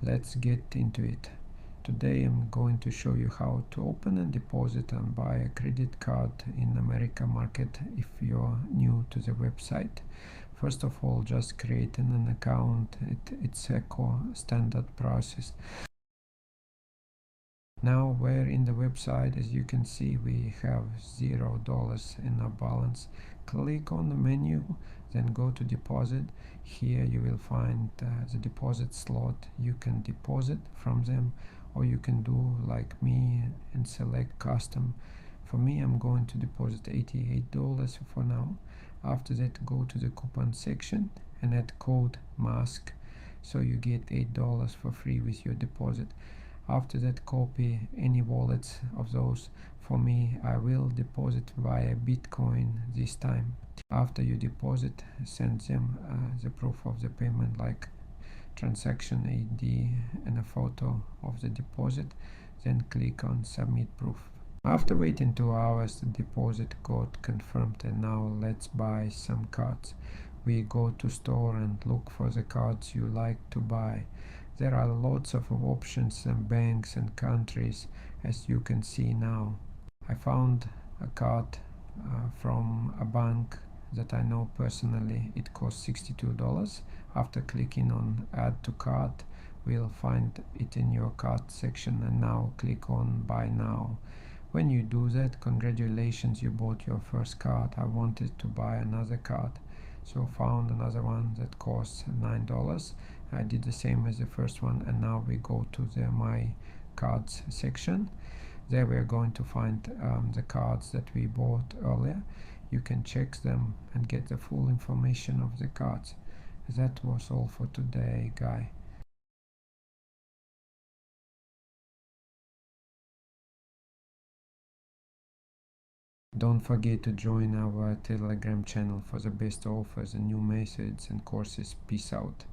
let's get into it. Today I'm going to show you how to open and deposit and buy a credit card in America market if you're new to the website. First of all, just creating an account. It's a standard process. Now we're in the website. As you can see, we have $0 in our balance. Click on the menu, then go to deposit. Here you will find the deposit slot. You can deposit from them, or you can do like me and select custom. For me, I'm going to deposit $88 for now. After that, go to the coupon section and add code MASK, so you get $8 for free with your deposit. After that, copy any wallets of those. For me, I will deposit via Bitcoin this time. After you deposit, send them the proof of the payment, like transaction ID and a photo of the deposit. Then click on submit proof. After waiting 2 hours, the deposit got confirmed, and now let's buy some cards. We go to store and look for the cards you like to buy. There are lots of options and banks and countries, as you can see now. I found a card from a bank that I know personally. It costs $62. After clicking on add to cart, we'll find it in your cart section, and now click on buy now. When you do that, congratulations, you bought your first card. I wanted to buy another card, so found another one that costs $9. I did the same as the first one, and now we go to the my cards section. There we are going to find the cards that we bought earlier. You can check them and get the full information of the cards. That was all for today, guy. Don't forget to join our Telegram channel for the best offers and new methods and courses. Peace out.